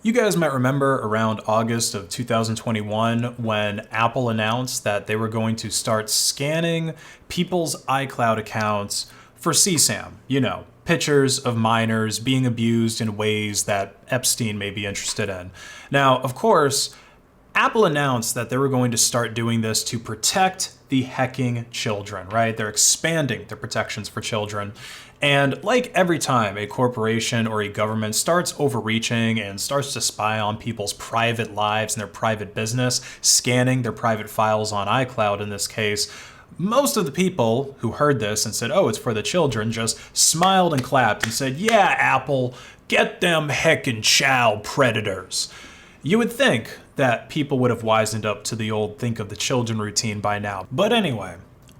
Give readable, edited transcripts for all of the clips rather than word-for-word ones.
You guys might remember around August of 2021 when Apple announced that they were going to start scanning people's iCloud accounts for CSAM. You know, pictures of minors being abused in ways that Epstein may be interested in. Now, of course, Apple announced that they were going to start doing this to protect the hecking children, right? They're expanding the protections for children. And like every time a corporation or a government starts overreaching and starts to spy on people's private lives and their private business, scanning their private files on iCloud in this case, most of the people who heard this and said, oh, it's for the children, just smiled and clapped and said, yeah, Apple, get them heckin' child predators. You would think that people would have wisened up to the old think of the children routine by now. But anyway,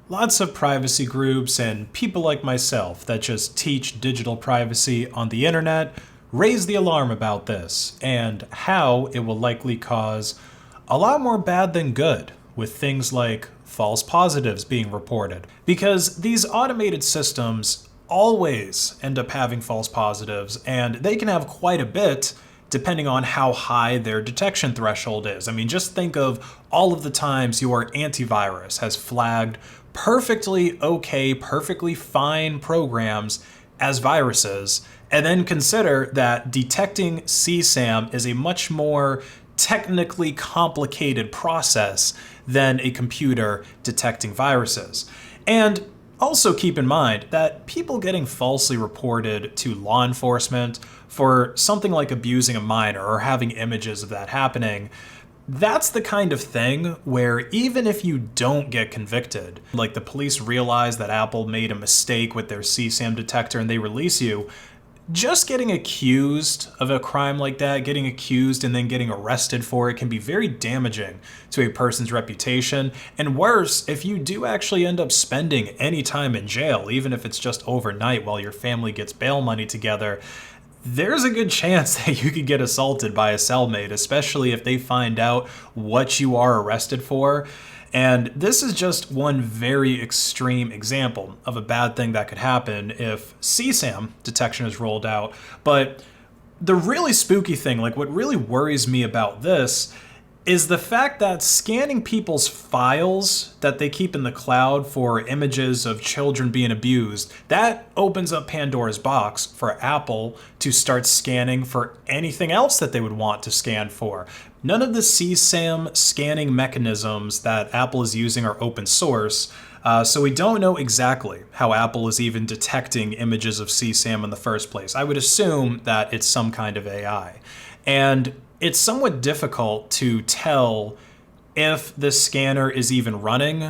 lots of privacy groups and people like myself that just teach digital privacy on the internet raise the alarm about this and how it will likely cause a lot more bad than good with things like false positives being reported. Because these automated systems always end up having false positives, and they can have quite a bit depending on how high their detection threshold is. I mean, just think of all of the times your antivirus has flagged perfectly okay, perfectly fine programs as viruses, and then consider that detecting CSAM is a much more technically complicated process than a computer detecting viruses. And also keep in mind that people getting falsely reported to law enforcement for something like abusing a minor or having images of that happening, that's the kind of thing where even if you don't get convicted, like the police realize that Apple made a mistake with their CSAM detector and they release you, just getting accused of a crime like that, getting accused and then getting arrested for it can be very damaging to a person's reputation. And worse, if you do actually end up spending any time in jail, even if it's just overnight while your family gets bail money together, there's a good chance that you could get assaulted by a cellmate, especially if they find out what you are arrested for. And this is just one very extreme example of a bad thing that could happen if CSAM detection is rolled out. But the really spooky thing, like what really worries me about this, is the fact that scanning people's files that they keep in the cloud for images of children being abused, that opens up Pandora's box for Apple to start scanning for anything else that they would want to scan for. None of the CSAM scanning mechanisms that Apple is using are open source, so we don't know exactly how Apple is even detecting images of CSAM in the first place. I would assume that it's some kind of AI. And it's somewhat difficult to tell if the scanner is even running,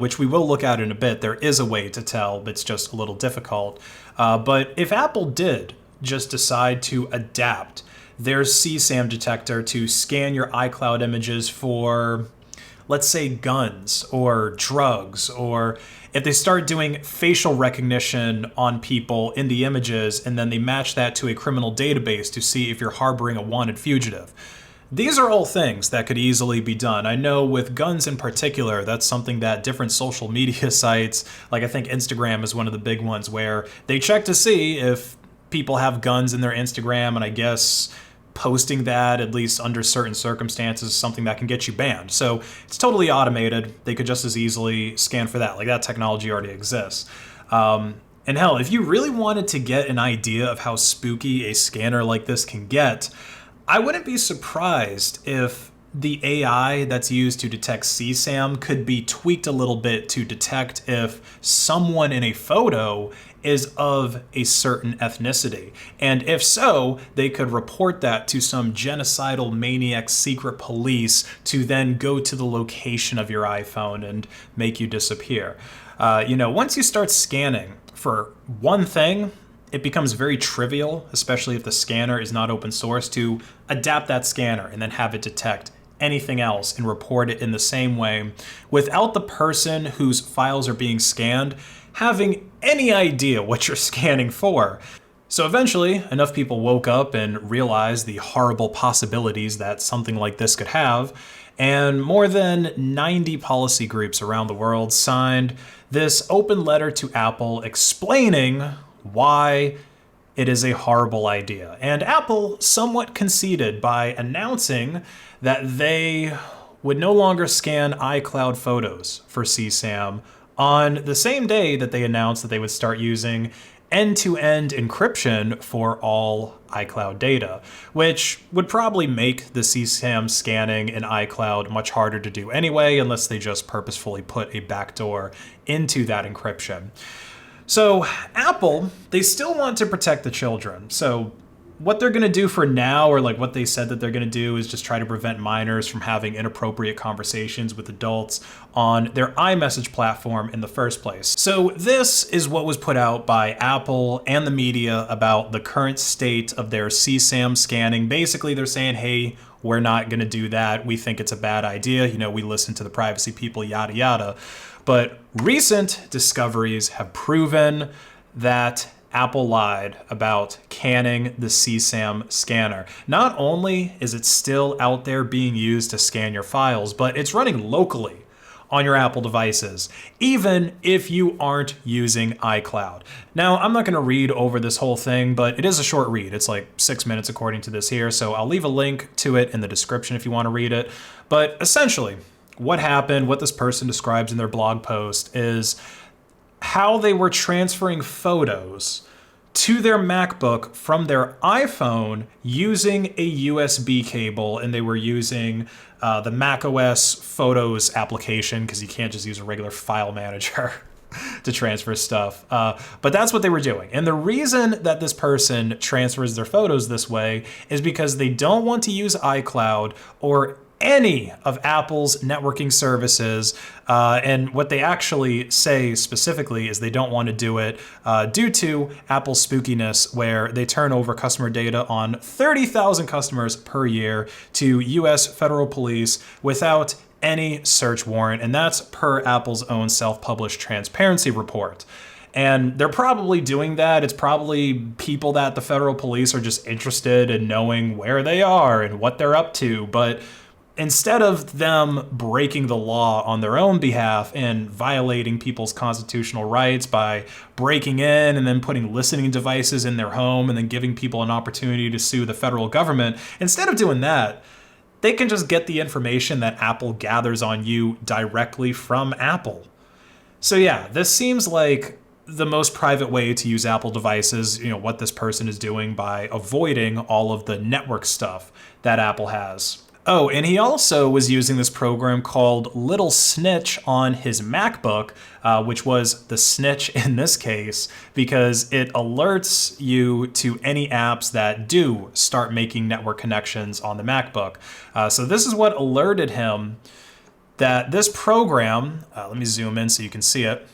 which we will look at in a bit. There is a way to tell, but it's just a little difficult. But if Apple did just decide to adapt their CSAM detector to scan your iCloud images for, let's say, guns or drugs, or if they start doing facial recognition on people in the images and then they match that to a criminal database to see if you're harboring a wanted fugitive. These are all things that could easily be done. I know with guns in particular, that's something that different social media sites, like I think Instagram is one of the big ones, where they check to see if people have guns in their Instagram, and I guess posting that, at least under certain circumstances, is something that can get you banned. So it's totally automated. They could just as easily scan for that. Like, that technology already exists. And hell, if you really wanted to get an idea of how spooky a scanner like this can get, I wouldn't be surprised if the AI that's used to detect CSAM could be tweaked a little bit to detect if someone in a photo is of a certain ethnicity. And if so, they could report that to some genocidal maniac secret police to then go to the location of your iPhone and make you disappear. Once you start scanning for one thing, it becomes very trivial, especially if the scanner is not open source, to adapt that scanner and then have it detect anything else and report it in the same way without the person whose files are being scanned having any idea what you're scanning for. So eventually, enough people woke up and realized the horrible possibilities that something like this could have, and more than 90 policy groups around the world signed this open letter to Apple explaining why it is a horrible idea. And Apple somewhat conceded by announcing that they would no longer scan iCloud photos for CSAM on the same day that they announced that they would start using end-to-end encryption for all iCloud data, which would probably make the CSAM scanning in iCloud much harder to do anyway, unless they just purposefully put a backdoor into that encryption. So Apple, they still want to protect the children. So what they're going to do for now, or like what they said that they're going to do, is just try to prevent minors from having inappropriate conversations with adults on their iMessage platform in the first place. So this is what was put out by Apple and the media about the current state of their CSAM scanning. Basically, they're saying, hey, we're not going to do that. We think it's a bad idea. You know, we listen to the privacy people, yada, yada. But recent discoveries have proven that Apple lied about canning the CSAM scanner. Not only is it still out there being used to scan your files, but it's running locally on your Apple devices, even if you aren't using iCloud. Now, I'm not going to read over this whole thing, but it is a short read. It's like 6 minutes according to this here, so I'll leave a link to it in the description if you want to read it. But essentially, what happened, what this person describes in their blog post, is how they were transferring photos to their MacBook from their iPhone using a USB cable, and they were using the macOS Photos application, because you can't just use a regular file manager to transfer stuff. But that's what they were doing. And the reason that this person transfers their photos this way is because they don't want to use iCloud or any of Apple's networking services. And what they actually say specifically is they don't want to do it due to Apple's spookiness, where they turn over customer data on 30,000 customers per year to US federal police without any search warrant. And that's per Apple's own self-published transparency report. And they're probably doing that. It's probably people that the federal police are just interested in knowing where they are and what they're up to. But instead of them breaking the law on their own behalf and violating people's constitutional rights by breaking in and then putting listening devices in their home and then giving people an opportunity to sue the federal government, instead of doing that, they can just get the information that Apple gathers on you directly from Apple. So yeah, this seems like the most private way to use Apple devices, you know, what this person is doing by avoiding all of the network stuff that Apple has. Oh, and he also was using this program called Little Snitch on his MacBook, which was the snitch in this case, because it alerts you to any apps that do start making network connections on the MacBook. So this is what alerted him that this program, let me zoom in so you can see it,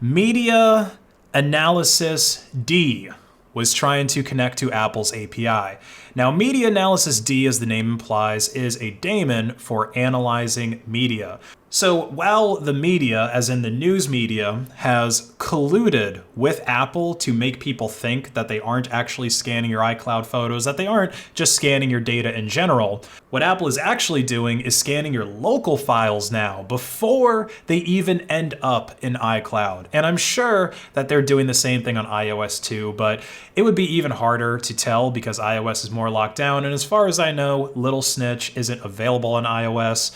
Media Analysis D, was trying to connect to Apple's API. Now, Media Analysis D, as the name implies, is a daemon for analyzing media. So while the media, as in the news media, has colluded with Apple to make people think that they aren't actually scanning your iCloud photos, that they aren't just scanning your data in general, what Apple is actually doing is scanning your local files now before they even end up in iCloud. And I'm sure that they're doing the same thing on iOS too, but it would be even harder to tell because iOS is more locked down. And as far as I know, Little Snitch isn't available on iOS.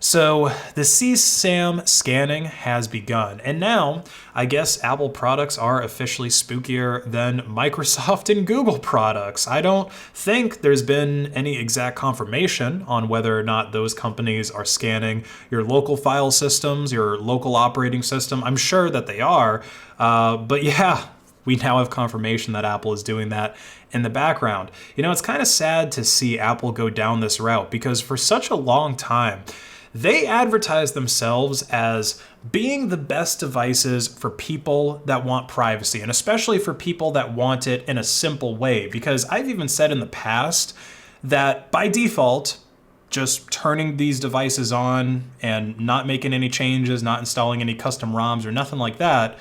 So the CSAM scanning has begun, and now I guess Apple products are officially spookier than Microsoft and Google products. I don't think there's been any exact confirmation on whether or not those companies are scanning your local file systems, your local operating system. I'm sure that they are, but yeah, we now have confirmation that Apple is doing that in the background. You know, it's kind of sad to see Apple go down this route because for such a long time, they advertise themselves as being the best devices for people that want privacy, and especially for people that want it in a simple way. Because I've even said in the past that by default, just turning these devices on and not making any changes, not installing any custom ROMs or nothing like that,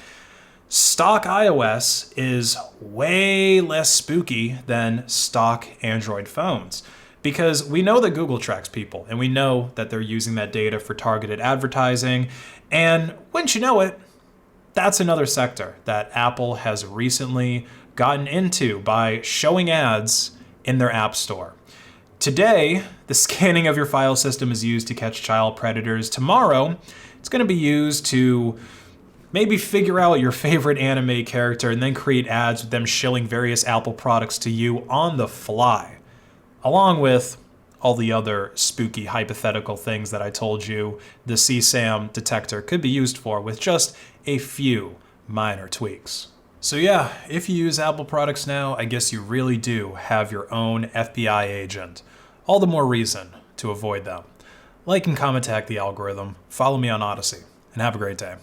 stock iOS is way less spooky than stock Android phones. Because we know that Google tracks people, and we know that they're using that data for targeted advertising. And wouldn't you know it, that's another sector that Apple has recently gotten into by showing ads in their app store. Today, the scanning of your file system is used to catch child predators. Tomorrow, it's going to be used to maybe figure out your favorite anime character and then create ads with them shilling various Apple products to you on the fly, along with all the other spooky hypothetical things that I told you the CCAM detector could be used for with just a few minor tweaks. So yeah, if you use Apple products now, I guess you really do have your own FBI agent. All the more reason to avoid them. Like and comment to hack the algorithm, follow me on Odyssey, and have a great day.